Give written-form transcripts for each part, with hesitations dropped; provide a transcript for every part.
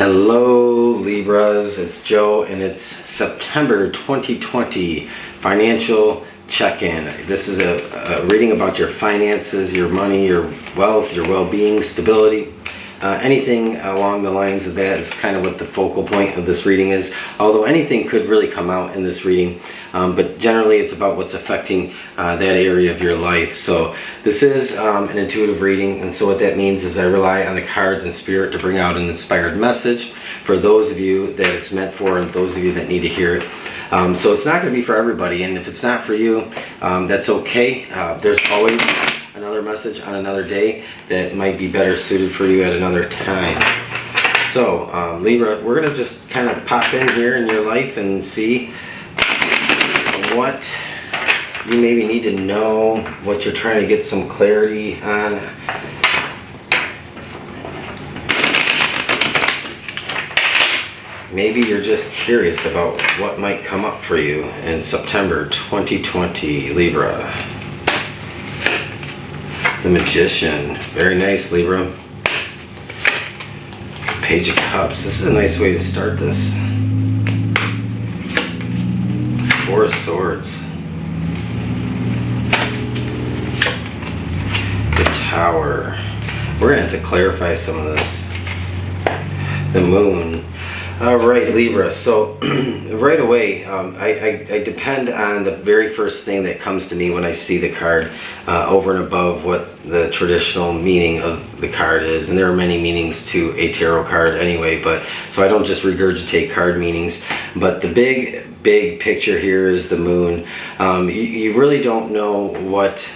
Hello Libras, it's Joe and it's September 2020 financial check-in. This is a reading about your finances, your money, your wealth, your well-being, stability. Anything along the lines of that is kind of what the focal point of this reading is. Although anything could really come out in this reading, but generally it's about what's affecting that area of your life. So this is an intuitive reading, and so what that means is I rely on the cards and spirit to bring out an inspired message for those of you that it's meant for and those of you that need to hear it. So it's not going to be for everybody, and if it's not for you, that's okay. There's always another message on another day that might be better suited for you at another time. So Libra, we're going to just kind of pop in here in your life and see what you maybe need to know, what you're trying to get some clarity on. Maybe you're just curious about what might come up for you in September 2020, Libra. The Magician. Very nice, Libra. Page of Cups. This is a nice way to start this. Four of Swords. The Tower. We're going to have to clarify some of this. The Moon. Alright, Libra, so right away I depend on the very first thing that comes to me when I see the card over and above what the traditional meaning of the card is. And there are many meanings to a tarot card anyway, but so I don't just regurgitate card meanings. But the big picture here is the Moon. You really don't know what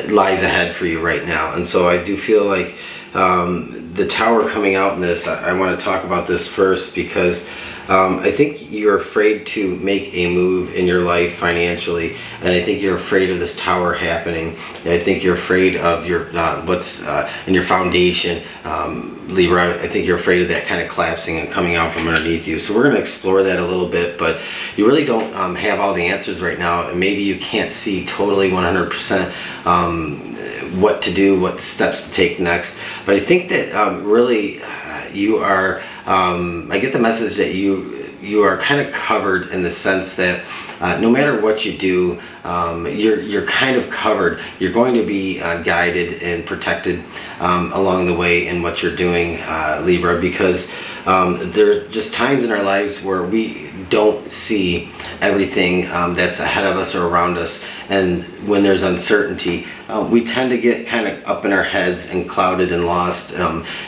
lies ahead for you right now, and so I do feel like the Tower coming out in this, I want to talk about this first because I think you're afraid to make a move in your life financially, and I think you're afraid of this Tower happening. And I think you're afraid of your what's in your foundation, Libra. I think you're afraid of that kind of collapsing and coming out from underneath you. So we're going to explore that a little bit, but you really don't have all the answers right now, and maybe you can't see totally 100% what to do, what steps to take next. But I think that really you are, I get the message that you are kind of covered in the sense that no matter what you do, you're kind of covered. You're going to be guided and protected along the way in what you're doing, Libra, because there are just times in our lives where we don't see everything that's ahead of us or around us, and when there's uncertainty, we tend to get kind of up in our heads and clouded and lost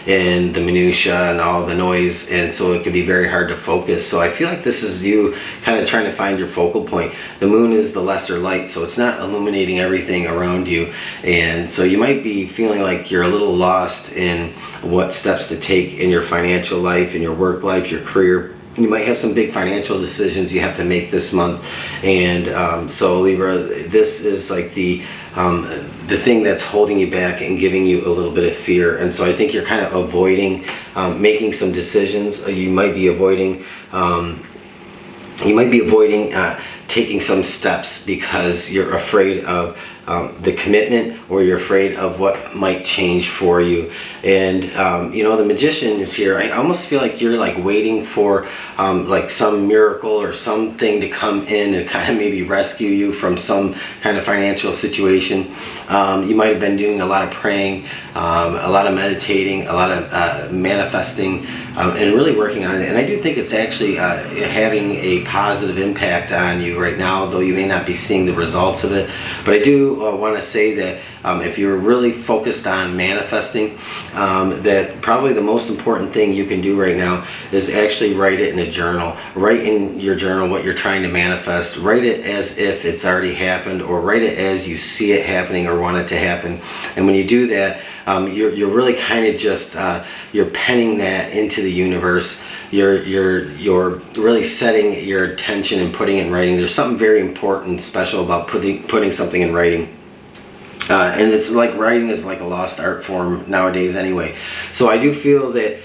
in the minutia and all the noise, and so it can be very hard to focus. So I feel like this is you kind of trying to find your focal point. The Moon is the lesser light, so it's not illuminating everything around you, and so you might be feeling like you're a little lost in what steps to take in your financial life, in your work life, your career. You might have some big financial decisions you have to make this month, and so Libra, this is like the thing that's holding you back and giving you a little bit of fear. And so I think you're kind of avoiding making some decisions. You might be avoiding taking some steps because you're afraid of the commitment, or you're afraid of what might change for you. And you know, the Magician is here. I almost feel like you're like waiting for like some miracle or something to come in and kind of maybe rescue you from some kind of financial situation. You might have been doing a lot of praying, a lot of meditating, a lot of manifesting, and really working on it. And I do think it's actually having a positive impact on you right now, though you may not be seeing the results of it. But I do want to say that if you're really focused on manifesting, that probably the most important thing you can do right now is actually write it in a journal. Write in your journal what you're trying to manifest. Write it as if it's already happened, or write it as you see it happening or want it to happen. And when you do that, you're really kind of just you're penning that into the universe. You're really setting your attention and putting it in writing. There's something very important, special about putting something in writing. And it's like writing is like a lost art form nowadays anyway. So I do feel that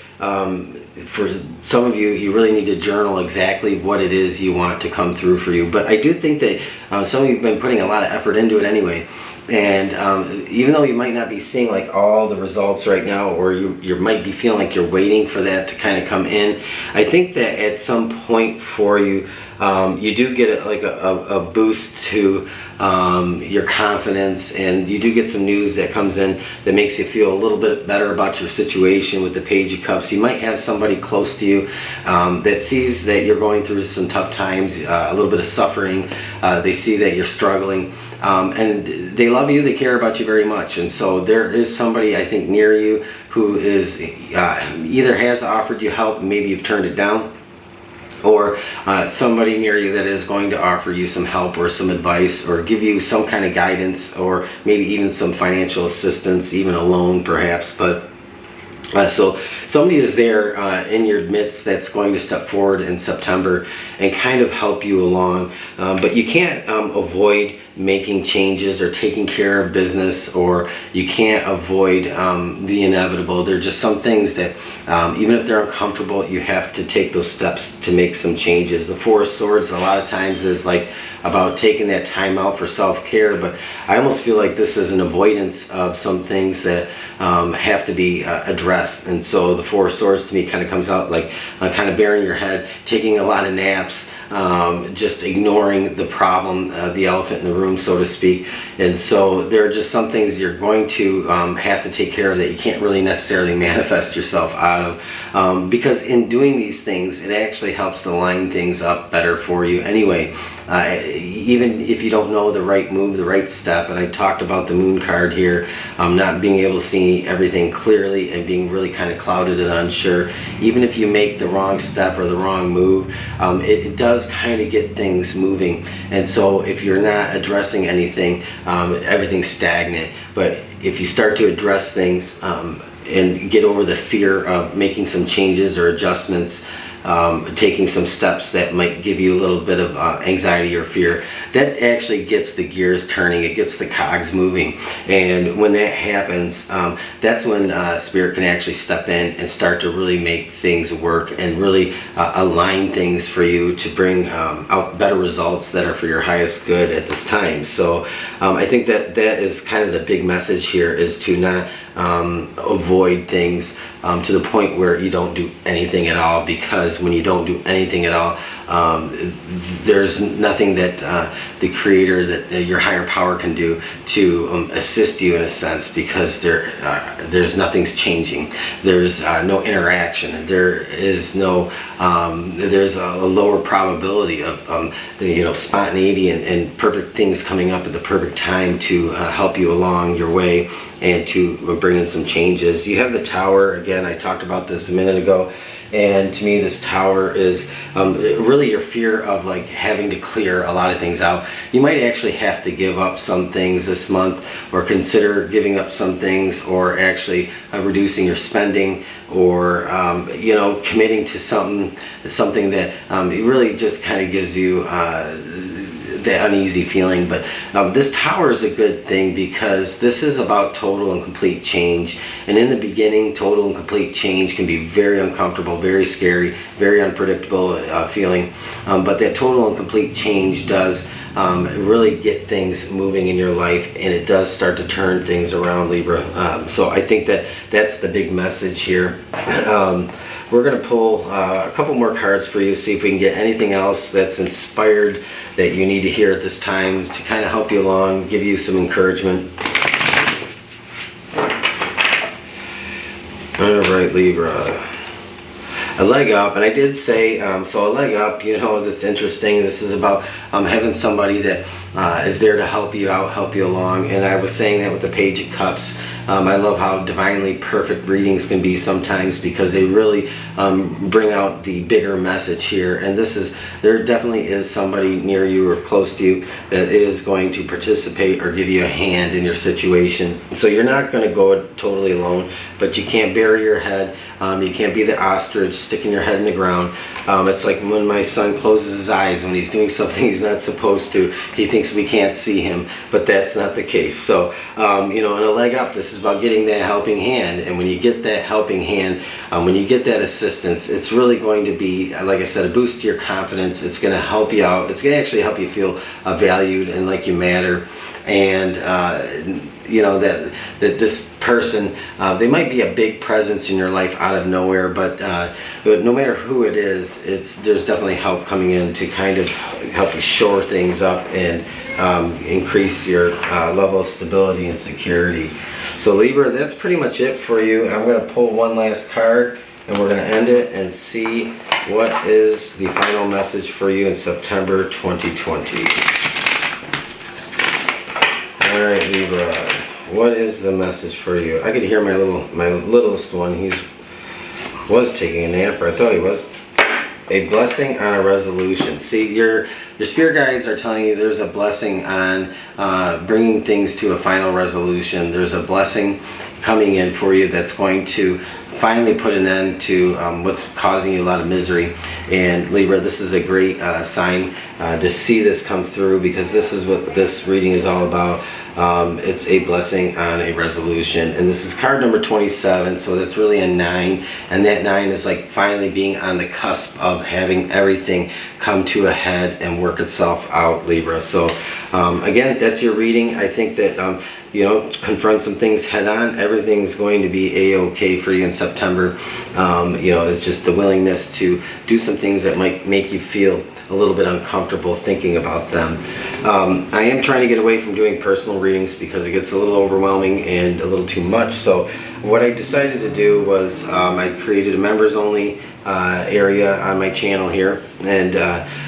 for some of you, you really need to journal exactly what it is you want to come through for you. But I do think that some of you have been putting a lot of effort into it anyway. And even though you might not be seeing like all the results right now, or you might be feeling like you're waiting for that to kind of come in, I think that at some point for you, you do get a boost to your confidence, and you do get some news that comes in that makes you feel a little bit better about your situation with the Page of Cups. You might have somebody close to you that sees that you're going through some tough times, a little bit of suffering. They see that you're struggling. And they love you, they care about you very much, and so there is somebody, I think, near you who is either has offered you help, maybe you've turned it down, or somebody near you that is going to offer you some help or some advice or give you some kind of guidance, or maybe even some financial assistance, even a loan perhaps. But so somebody is there in your midst that's going to step forward in September and kind of help you along. But you can't avoid making changes or taking care of business, or you can't avoid the inevitable. There are just some things that even if they're uncomfortable, you have to take those steps to make some changes. The Four of Swords a lot of times is like about taking that time out for self-care, but I almost feel like this is an avoidance of some things that have to be addressed. And so the Four of Swords to me kind of comes out like kind of burying your head, taking a lot of naps, just ignoring the problem, the elephant in the room, so to speak. And so there are just some things you're going to have to take care of that you can't really necessarily manifest yourself out of, because in doing these things, it actually helps to line things up better for you anyway. Even if you don't know the right move, the right step, and I talked about the Moon card here, not being able to see everything clearly and being really kind of clouded and unsure, even if you make the wrong step or the wrong move, it does kind of get things moving. And so if you're not addressing anything, everything's stagnant. But if you start to address things and get over the fear of making some changes or adjustments, taking some steps that might give you a little bit of anxiety or fear, that actually gets the gears turning, it gets the cogs moving. And when that happens, that's when Spirit can actually step in and start to really make things work and really align things for you to bring out better results that are for your highest good at this time. So I think that is kind of the big message here, is to not avoid things to the point where you don't do anything at all, because when you don't do anything at all, there's nothing that the Creator, that your higher power can do to assist you in a sense, because there's nothing's changing. There's no interaction. There is no there's a lower probability of spontaneity and perfect things coming up at the perfect time to help you along your way and to bring in some changes. You have the Tower again. I talked about this a minute ago, and to me this Tower is really your fear of like having to clear a lot of things out. You might actually have to give up some things this month, or consider giving up some things, or actually reducing your spending, or committing to something that it really just kind of gives you the uneasy feeling. But this Tower is a good thing, because this is about total and complete change. And in the beginning, total and complete change can be very uncomfortable, very scary, very unpredictable feeling. But that total and complete change does really get things moving in your life, and it does start to turn things around, Libra. So I think that that's the big message here. We're going to pull a couple more cards for you, see if we can get anything else that's inspired that you need to hear at this time to kind of help you along, give you some encouragement. All right, Libra. A leg up, and I did say, so a leg up, that's interesting. This is about having somebody that is there to help you out, help you along. And I was saying that with the Page of Cups. I love how divinely perfect readings can be sometimes, because they really bring out the bigger message here. And there definitely is somebody near you or close to you that is going to participate or give you a hand in your situation. So you're not going to go totally alone, but you can't bury your head. You can't be the ostrich sticking your head in the ground. It's like when my son closes his eyes when he's doing something he's not supposed to. He thinks thinks we can't see him, but that's not the case. So, you know, in a leg up, this is about getting that helping hand. And when you get that helping hand, when you get that assistance, it's really going to be, like I said, a boost to your confidence. It's going to help you out. It's going to actually help you feel valued and like you matter. And you know, that this person, they might be a big presence in your life out of nowhere, but no matter who it is, there's definitely help coming in to kind of help you shore things up and increase your level of stability and security. So Libra, that's pretty much it for you. I'm going to pull one last card, and we're going to end it and see what is the final message for you in September 2020. All right, Libra, what is the message for you? I could hear my littlest one. He was taking a nap, or I thought he was. A blessing on a resolution. See, your spirit guides are telling you there's a blessing on bringing things to a final resolution. There's a blessing coming in for you that's going to finally put an end to what's causing you a lot of misery. And Libra, this is a great sign to see this come through, because this is what this reading is all about. It's a blessing on a resolution, and this is card number 27, so that's really a 9, and that 9 is like finally being on the cusp of having everything come to a head and work itself out, Libra. So again, that's your reading. I think that you know, confront some things head on. Everything's going to be a-okay for you in September. You know, it's just the willingness to do some things that might make you feel a little bit uncomfortable thinking about them. I am trying to get away from doing personal readings because it gets a little overwhelming and a little too much. So what I decided to do was I created a members only area on my channel here, and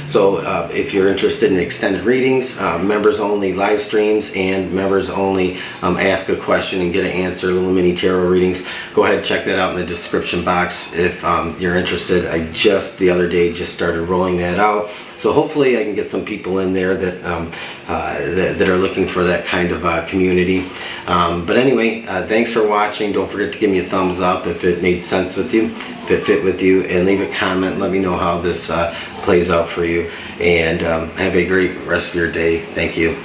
so if you're interested in extended readings, members only live streams, and members only ask a question and get an answer, little mini tarot readings, go ahead and check that out in the description box if you're interested. I just the other day just started rolling that out, so hopefully I can get some people in there that that are looking for that kind of community. But anyway, thanks for watching. Don't forget to give me a thumbs up if it made sense with you, if it fit with you, and leave a comment. Let me know how this plays out for you, and have a great rest of your day. Thank you.